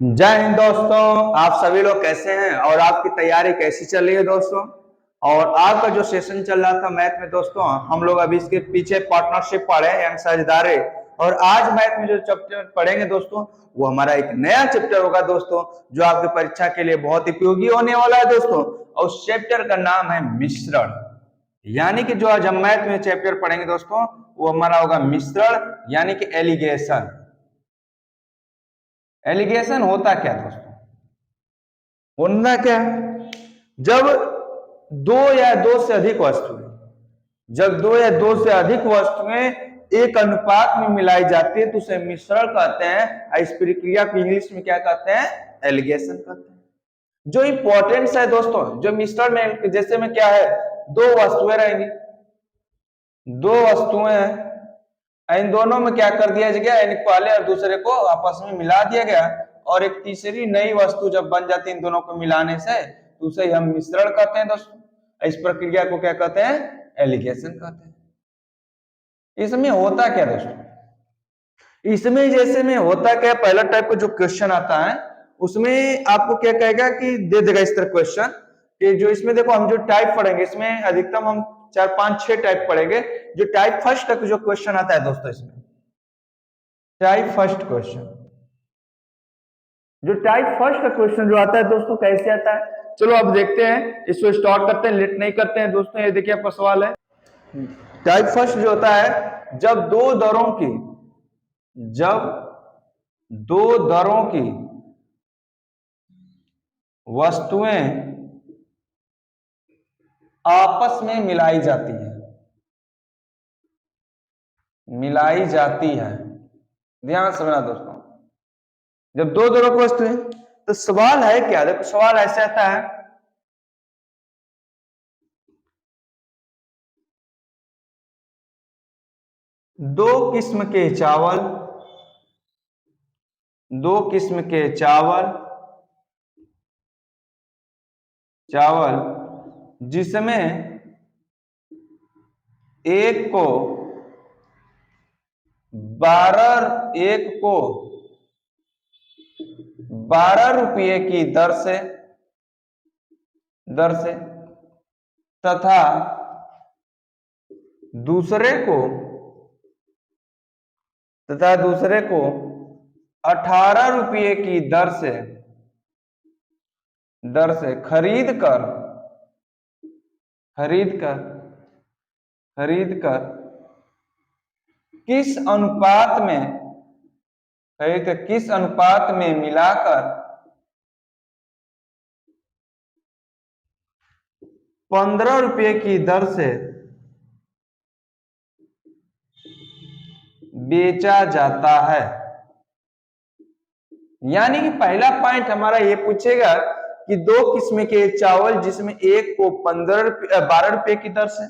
जय हिंद दोस्तों, आप सभी लोग कैसे हैं और आपकी तैयारी कैसी चल रही है दोस्तों। और आपका जो सेशन चल रहा था मैथ में दोस्तों, हम लोग अभी इसके पीछे पार्टनरशिप पढ़े यंग साझेदारी, और आज मैथ में जो चैप्टर पढ़ेंगे दोस्तों वो हमारा एक नया चैप्टर होगा दोस्तों, जो आपकी परीक्षा के लिए बहुत उपयोगी होने वाला है दोस्तों। और उस चैप्टर का नाम है मिश्रण। यानी कि जो आज हम मैथ में चैप्टर पढ़ेंगे दोस्तों वो हमारा होगा मिश्रण, यानी कि एलिगेशन। एलिगेशन होता क्या दोस्तों? होना क्या है, जब दो या दो से अधिक वस्तुएं जब दो या दो से अधिक वस्तुएं एक अनुपात में मिलाई जाती है तो उसे मिश्रण कहते हैं। इस प्रक्रिया को इंग्लिश में क्या कहते हैं? एलिगेशन कहते हैं। जो इंपॉर्टेंस है दोस्तों, जो मिश्रण में जैसे में क्या है, दो वस्तुएं रहेंगी, दो वस्तुएं हैं, इन दोनों में क्या कर दिया गया, यानी पहले और दूसरे को आपस में मिला दिया गया, और एक तीसरी नई वस्तु जब बन जाती है इन दोनों को मिलाने से तो उसे हम मिश्रण कहते हैं दोस्तों। इस प्रक्रिया को क्या कहते हैं? एलिगेशन कहते हैं। इसमें होता क्या दोस्तों? इसमें जैसे में होता क्या, पहला टाइप का जो क्वेश्चन आता है उसमें आपको क्या कहेगा कि दे देगा इस तरह क्वेश्चन कि जो इसमें देखो हम जो टाइप पढ़ेंगे इसमें अधिकतम हम 4 5 6 टाइप पढ़ेंगे। जो टाइप फर्स्ट तक जो क्वेश्चन आता है दोस्तों, इसमें टाइप फर्स्ट क्वेश्चन, जो टाइप फर्स्ट का क्वेश्चन जो आता है दोस्तों कैसे आता है, चलो अब देखते हैं, इसको स्टार्ट करते हैं, लेट नहीं करते हैं दोस्तों। ये देखिए आपका सवाल है, टाइप फर्स्ट जो होता है, जब दो दरों की वस्तुएं आपस में मिलाई जाती है। ध्यान से सुनना दोस्तों, जब दो दरों की वस्तुएं, तो सवाल है क्या, देखो सवाल ऐसे आता है, दो किस्म के चावल जिसमें एक को 12 रुपये की दर से तथा दूसरे को 18 रुपये की दर से खरीद कर किस अनुपात में मिलाकर 15 रुपये की दर से बेचा जाता है। यानी कि पहला पॉइंट हमारा ये पूछेगा कि दो किस्म के चावल जिसमें एक को 12 रुपए की दर से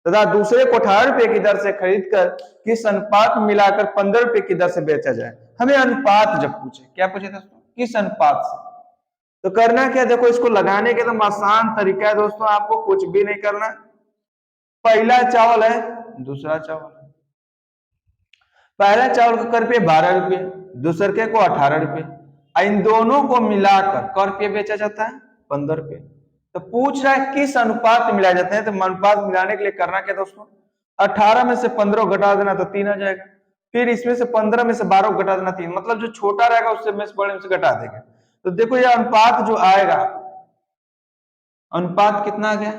तथा दूसरे को 18 रुपए की दर से खरीद कर किस अनुपात में मिलाकर 15 रुपए की दर से बेचा जाए। हमें अनुपात जब पूछे, क्या पूछे दोस्तों? किस अनुपात से। तो करना क्या, देखो इसको लगाने के तो आसान तरीका है दोस्तों, आपको कुछ भी नहीं करना। पहला चावल है, दूसरा चावल है, पहला चावल का कर रुपये 12 रुपये, दूसरे को 18 रुपये, इन दोनों को मिलाकर कर रुपये बेचा जाता है 15 रुपये। तो पूछ रहा है किस अनुपात में मिलाए जाते हैं, तो अनुपात मिलाने के लिए करना क्या दोस्तों, 18 में से 15 घटा देना तो 3 आ जाएगा, फिर इसमें से 15 में से 12 घटा देना 3, मतलब जो छोटा रहेगा उससे में से बड़े में से घटा देंगे। तो देखो ये अनुपात जो आएगा, अनुपात कितना आ गया,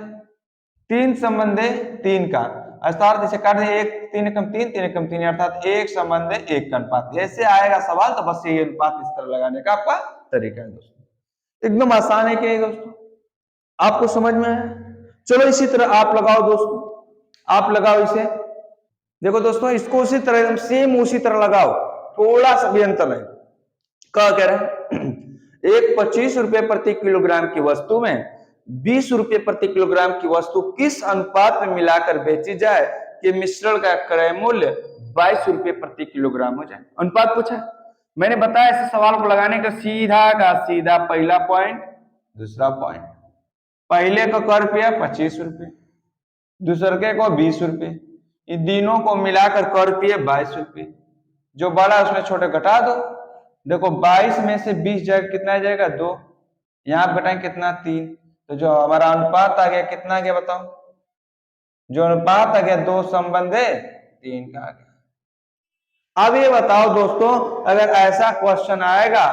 3 संबंधे 3 का अर्थात इसे काट दें, 1 3 एकम 3 3 एकम 3 अर्थात 1 संबंधे 1 का अनुपात। ऐसे आएगा सवाल, तो बस ये अनुपात इस तरह लगाने का आपका तरीका है दोस्तों। एकदम आसान है कि नहीं दोस्तों, आपको समझ में है? चलो इसी तरह आप लगाओ दोस्तों, आप लगाओ इसे, देखो दोस्तों इसको उसी तरह एकदम सेम उसी तरह लगाओ, थोड़ा सा भी अंतर नहीं। क्या कह रहे हैं, एक 25 रुपए प्रति किलोग्राम की वस्तु में 20 रुपए प्रति किलोग्राम की वस्तु किस अनुपात में मिलाकर बेची जाए कि मिश्रण का क्रय मूल्य 22 रुपए प्रति किलोग्राम हो जाए। अनुपात पूछा, मैंने बताया इस सवाल को लगाने का सीधा का सीधा पहला पॉइंट दूसरा पॉइंट, पहले का कर रुपया 25 रुपए, दूसरे को 20 रुपए, इन तीनों को मिलाकर कर रुपये 22 रुपए, जो बड़ा है उसमें छोटे घटा दो। देखो 22 में से 20 जाएगा, कितना आ जाएगा 2, यहाँ पे घटाएंगे कितना 3, तो जो हमारा अनुपात आ गया कितना आ गया बताओ, जो अनुपात आ गया 2 संबंधे 3 का आ गया। अब ये बताओ दोस्तों, अगर ऐसा क्वेश्चन आएगा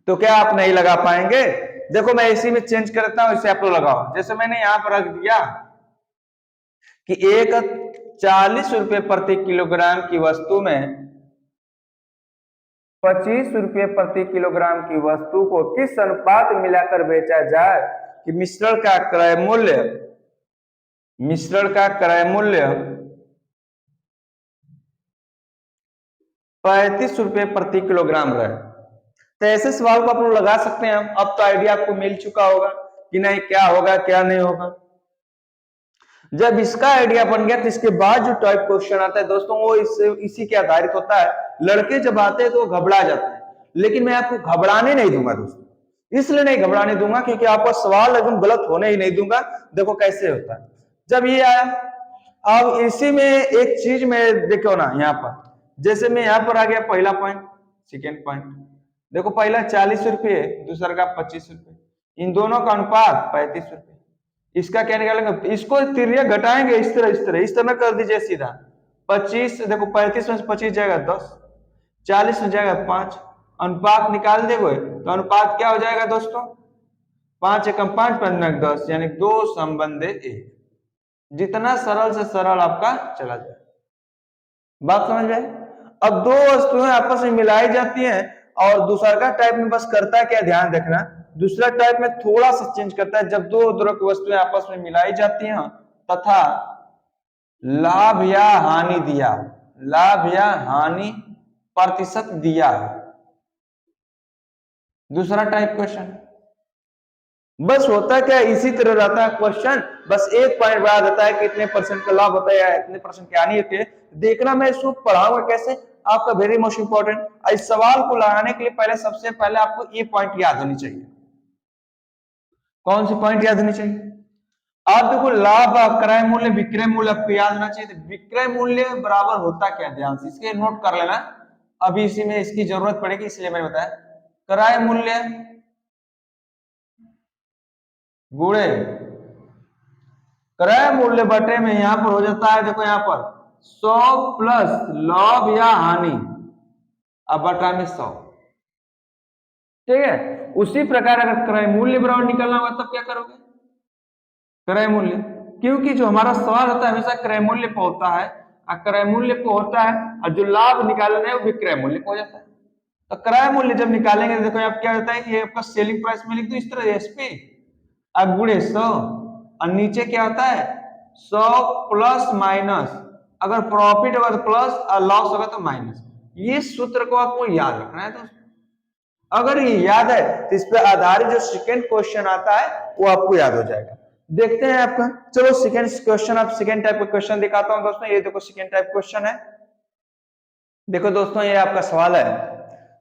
तो क्या आप नहीं लगा पाएंगे? देखो मैं इसी में चेंज करता हूं, इसे आप लोग लगाओ। जैसे मैंने यहां पर रख दिया कि एक 40 रुपए प्रति किलोग्राम की वस्तु में 25 रुपए प्रति किलोग्राम की वस्तु को किस अनुपात में मिलाकर बेचा जाए कि मिश्रण का क्रय मूल्य 35 रुपए प्रति किलोग्राम रहे। तो ऐसे सवाल को आप लोग लगा सकते हैं। अब तो आइडिया आपको मिल चुका होगा कि नहीं क्या होगा क्या नहीं होगा। जब इसका आइडिया बन गया तो इसके बाद जो टाइप क्वेश्चन आता है दोस्तों वो इसी के आधारित होता है। लड़के जब आते हैं तो वो घबरा जाते हैं, लेकिन मैं आपको घबराने नहीं दूंगा दोस्तों। इसलिए नहीं घबराने दूंगा क्योंकि आपका सवाल एकदम गलत होने ही नहीं दूंगा। देखो कैसे होता है जब ये आया। अब इसी में एक चीज में देखो ना, यहाँ पर जैसे मैं यहाँ पर आ गया पहला पॉइंट, सेकेंड पॉइंट, देखो पहला 40 रुपये, दूसरा का 25 रुपये, इन दोनों का अनुपात 35 रुपये। इसका क्या निकालेंगे, इसको तिर्यक घटाएंगे इस तरह कर दीजिए सीधा। 25 देखो 35 में से 25 जाएगा 10, 40 में जाएगा 5, अनुपात निकाल देंगे तो अनुपात क्या हो जाएगा दोस्तों, 5 एकम 5 5 10, यानी 2 संबंधे 1। जितना सरल से सरल आपका चला जाए। बात समझ में? अब दो वस्तुएं आपस में मिलाई जाती हैं और दूसरा का टाइप में बस करता है क्या, ध्यान रखना, दूसरा टाइप में थोड़ा सा चेंज करता है। जब दो द्रव्य वस्तुएं आपस में मिलाई जाती हैं तथा लाभ या हानि दिया, लाभ या हानि प्रतिशत दिया, दूसरा टाइप क्वेश्चन बस होता क्या, इसी तरह रहता है क्वेश्चन। बस एक पॉइंट बढ़ा देता है कि इतने परसेंट का लाभ होता है या इतने परसेंट की हानि होती है। देखना मैं इसको पढ़ाऊंगा कैसे, आपका वेरी मोस्ट इंपॉर्टेंट। इस सवाल को लगाने के लिए पहले सबसे पहले आपको ये पॉइंट याद होनी चाहिए। कौन सी पॉइंट याद होनी चाहिए? आप देखो लाभ क्रय मूल्य विक्रय मूल्य आपको याद होना चाहिए। तो विक्रय मूल्य बराबर होता क्या, ध्यान से इसके नोट कर लेना, अभी इसी में इसकी जरूरत पड़ेगी इसलिए मैंने बताया। क्रय मूल्य गुणे क्रय मूल्य बटे में यहां पर हो जाता है, देखो यहां पर 100 प्लस लाभ या हानि अब बटा में 100। ठीक है, उसी प्रकार अगर क्रय मूल्य बराबर निकालना होगा तब क्या करोगे, क्रय मूल्य, क्योंकि जो हमारा सवाल होता है हमेशा क्रय मूल्य पे होता है, और क्रय मूल्य पे होता है और जो लाभ निकालना है वो विक्रय मूल्य पे हो जाता है। तो क्रय मूल्य जब निकालेंगे देखो आप क्या होता है कि ये आपका सेलिंग प्राइस में लिख दो इस तरह एसपी अब गुणे 100 और नीचे क्या होता है 100 प्लस माइनस, अगर प्रॉफिट होगा तो प्लस और लॉस होगा तो माइनस। ये सूत्र को आपको याद रखना है दोस्तों। अगर ये याद है तो इस पर आधारित जो सेकंड क्वेश्चन आता है वो आपको याद हो जाएगा। देखते हैं आपका, चलो सेकंड क्वेश्चन, आप सेकंड टाइप का क्वेश्चन दिखाता हूं दोस्तों। ये देखो सेकंड टाइप क्वेश्चन है। देखो दोस्तों ये आपका सवाल है,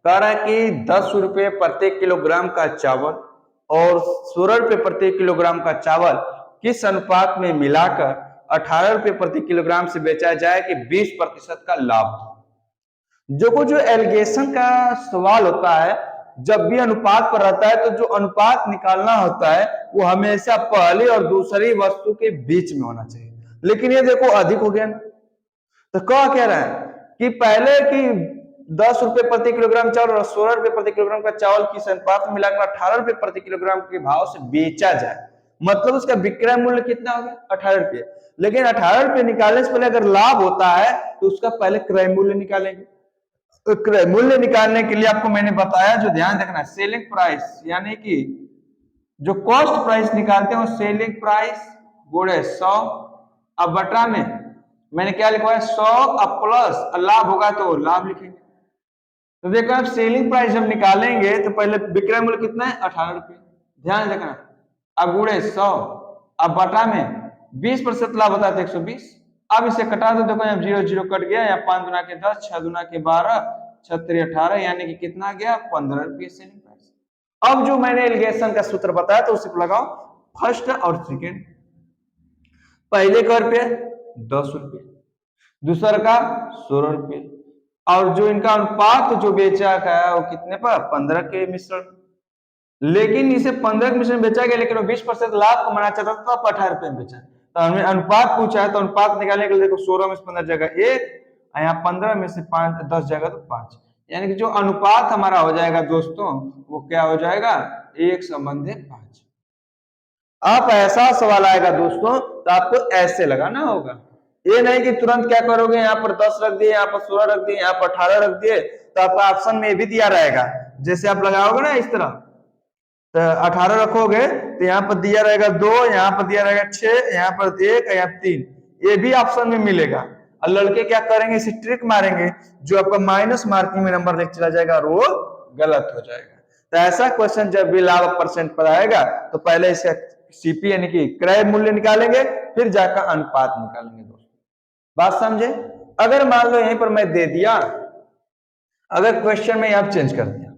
कह रहा है कि 10 रुपये प्रति किलोग्राम का चावल और 16 रुपये प्रति किलोग्राम का चावल किस अनुपात में मिलाकर 18 रुपये प्रति किलोग्राम से बेचा जाए कि 20% का लाभ। जो एलिगेशन का सवाल होता है जब भी अनुपात पर रहता है तो जो अनुपात निकालना होता है वो हमेशा पहली और दूसरी वस्तु के बीच में होना चाहिए। लेकिन ये देखो अधिक हो गया ना, तो क्या कह रहा है कि पहले की 10 रुपए प्रति किलोग्राम चावल और 16 रुपए प्रति किलोग्राम का चावल किस अनुपात में मिलाकर 18 रुपए प्रति किलोग्राम के भाव से बेचा जाए, मतलब उसका विक्रय मूल्य कितना हो गया 18 रुपये। लेकिन 18 रुपये निकालने से पहले अगर लाभ होता है तो उसका पहले क्रय मूल्य निकालेंगे। तो क्रय मूल्य निकालने के लिए आपको मैंने बताया, जो ध्यान रखना है सेलिंग प्राइस, यानी कि जो कॉस्ट प्राइस निकालते हैं वो सेलिंग प्राइस गुणे 100 अब बटा में मैंने क्या लिखा है 100 अब प्लस लाभ होगा तो लाभ लिखेंगे। तो देखो आप सेलिंग प्राइस जब निकालेंगे तो पहले विक्रय मूल्य कितना है 18 रुपये, ध्यान रखना, अब गुणे 100 अब बटा में 20% लाभ होता है 120। अब इसे कटा दो, देखो यहाँ 0 0 कट गया, यहाँ 5 दूना के 10, 6 दूना के 12, 6 3 18, यानी कि कितना गया 15 रुपये सेलिंग प्राइस। अब जो मैंने एलिगेशन का सूत्र बताया तो उसे लगाओ फर्स्ट और सेकेंड। पहले का रुपये 10 रुपये, दूसरा का 16 रुपये, और जो इनका अनुपात जो बेचा गया वो कितने पर 15 के मिश्रण, लेकिन इसे 15 के मिश्रण बेचा गया लेकिन वो 20% लाभ कमाना चाहता था तो 18 रुपए में बेचा। तो हमें अनुपात पूछा है तो अनुपात निकालने के लिए देखो 16 में से 15 जगह 1, यहाँ 15 में से 5 10 जगह तो 5, यानी कि जो अनुपात हमारा हो जाएगा दोस्तों वो क्या हो जाएगा 1:5। आप ऐसा सवाल आएगा दोस्तों तो आपको ऐसे लगाना होगा, ये नहीं कि तुरंत क्या करोगे यहाँ पर 10 रख दिए, यहाँ पर 16 रख दिए, यहाँ पर 18 रख दिए, तो आपका ऑप्शन में भी दिया रहेगा जैसे आप लगाओगे ना इस तरह, तो 18 रखोगे तो यहाँ पर दिया रहेगा 2, यहाँ पर दिया रहेगा 6, यहाँ पर 1, यहाँ 3, ये भी ऑप्शन में मिलेगा। और लड़के क्या करेंगे इसे ट्रिक मारेंगे, जो आपका माइनस मार्किंग में नंबर लेके चला जाएगा और वो गलत हो जाएगा। तो ऐसा क्वेश्चन जब भी लाभ परसेंट पर आएगा तो पहले इसका सीपी यानी कि क्रय मूल्य निकालेंगे, फिर जाकर अनुपात निकालेंगे दोस्तों, बात समझे। अगर मान लो यहीं पर मैं दे दिया, अगर क्वेश्चन में यहां चेंज कर दिया,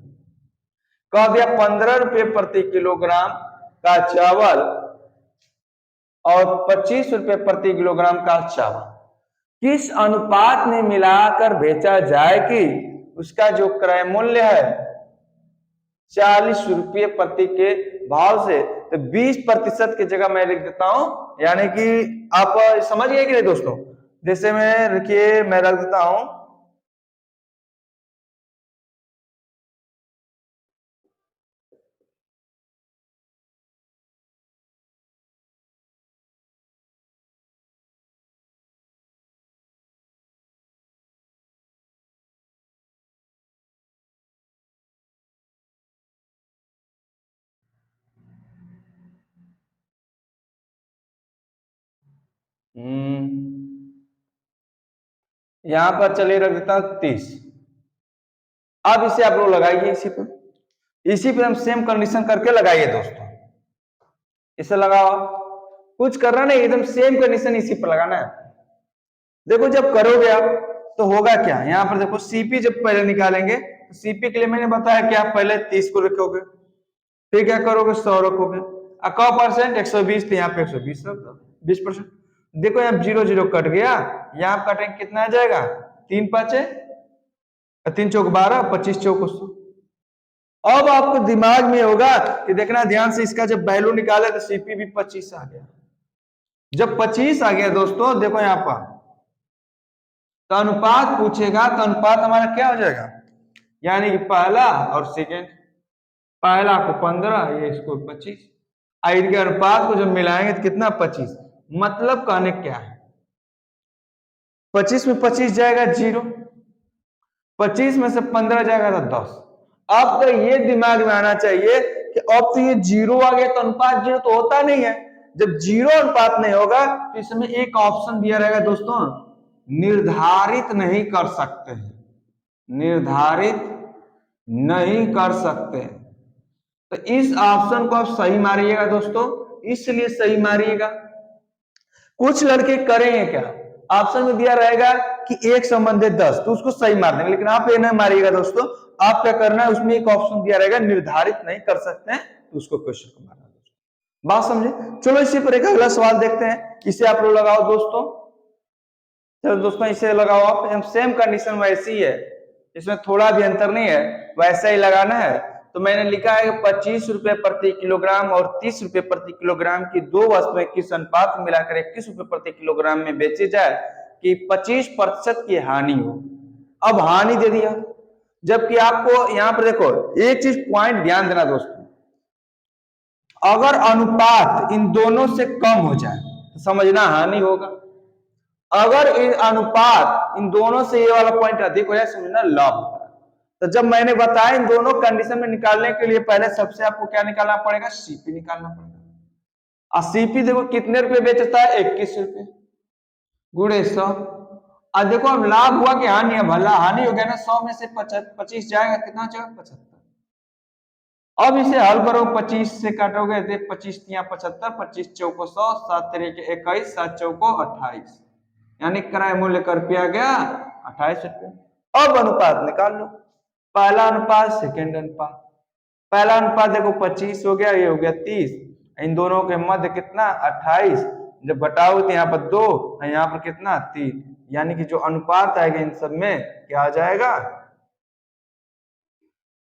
कह दिया 15 रुपए प्रति किलोग्राम का चावल और 25 रुपए प्रति किलोग्राम का चावल किस अनुपात में मिलाकर बेचा जाए कि उसका जो क्रय मूल्य है 40 रुपये प्रति के भाव से, तो 20% की जगह मैं लिख देता हूं, यानी कि आप समझ गए कि नहीं दोस्तों। जैसे मैं रखिए मैं रख देता हूं यहां पर चलिए रख देता हूं 30। अब इसे आप लोग लगाइए इसी पे हम सेम कंडीशन करके लगाइए दोस्तों, इसे लगाओ, कुछ करना नहीं, एकदम सेम कंडीशन इसी पर लगाना है। देखो जब करोगे आप तो होगा क्या, यहां पर देखो सीपी जब पहले निकालेंगे तो सीपी के लिए मैंने बताया कि आप पहले 30 को रखोगे, फिर क्या करोगे 100 रखोगे, का परसेंट 120, तो यहाँ पे 120 रख दो 20%। देखो यहाँ 0 0 कट गया, यहाँ कटेंगे कितना आ जाएगा 3 5 3 चौक 12, 25 चौक 100। अब आपको दिमाग में होगा कि देखना ध्यान से, इसका जब वैल्यू निकाले तो सीपी भी 25 आ गया। जब 25 आ गया दोस्तों देखो यहाँ पर तो अनुपात पूछेगा तो अनुपात हमारा क्या हो जाएगा, यानी कि पहला और सेकेंड, पहला को 15 ये इसको 25, इनके अनुपात को जब मिलाएंगे तो कितना 25, मतलब कहने क्या है 25 में 25 जाएगा 0, 25 में से 15 जाएगा तो 10। अब तो ये दिमाग में आना चाहिए कि अब तो ये 0 आ गया तो अनुपात 0 तो होता नहीं है, जब 0 अनुपात नहीं होगा तो इसमें एक ऑप्शन दिया रहेगा दोस्तों, निर्धारित नहीं कर सकते हैं, निर्धारित नहीं कर सकते। तो इस ऑप्शन को आप सही मारिएगा दोस्तों, इसलिए सही मारिएगा। कुछ लड़के करेंगे क्या, ऑप्शन में दिया रहेगा कि 1 संबंधित 10, तो उसको सही मार देंगे, लेकिन आप ये नहीं मारिएगा दोस्तों। आप क्या करना है, उसमें एक ऑप्शन दिया रहेगा निर्धारित नहीं कर सकते हैं, तो उसको क्वेश्चन को मारना दोस्तों, बात समझे। चलो इसी पर एक अगला सवाल देखते हैं, इसे आप लोग लगाओ दोस्तों। चलो दोस्तों इसे लगाओ आप, सेम कंडीशन वैसी ही है, इसमें थोड़ा भी अंतर नहीं है, वैसा ही लगाना है। तो मैंने लिखा है 25 रुपए प्रति किलोग्राम और 30 रुपए प्रति किलोग्राम की दो वस्तुएं किस अनुपात में मिलाकर 21 रुपए प्रति किलोग्राम में बेची जाए कि 25% की हानि हो। अब हानि दे दिया, जबकि आपको यहां पर देखो एक चीज पॉइंट ध्यान देना दोस्तों, अगर अनुपात इन दोनों से कम हो जाए तो समझना हानि होगा, अगर अनुपात इन दोनों से ये वाला पॉइंट अधिक हो जाए समझना लाभ होगा। तो जब मैंने बताया इन दोनों कंडीशन में निकालने के लिए पहले सबसे आपको क्या निकालना पड़ेगा, सीपी निकालना पड़ेगा। और सीपी देखो कितने रुपए बेचता है 21 रुपए गुणे 100। अब देखो अब लाभ हुआ कि हानि है, भला हानि हो गया ना, 100 में से 25 जाएगा कितना जाएगा 75। अब इसे हल करो, 25 से काटोगे तो 25 तिया 75, 25 चौको 100, 7 तिरिके 21, 7 चौको 28, यानी क्रय मूल्य कर पिया गया 28 रुपये। अब अनुपात निकाल लो, पहला अनुपात सेकेंड अनुपात, पहला अनुपात देखो 25 हो गया, ये हो गया 30, इन दोनों के मध्य कितना 28, जब घटाओ तो यहाँ पर 2, यहाँ पर कितना 3, यानी कि जो अनुपात आएगा इन सब में क्या आ जाएगा,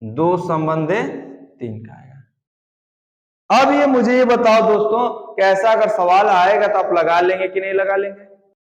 2/3 का आएगा। अब ये मुझे ये बताओ दोस्तों, कैसा अगर सवाल आएगा तो आप लगा लेंगे कि नहीं लगा लेंगे?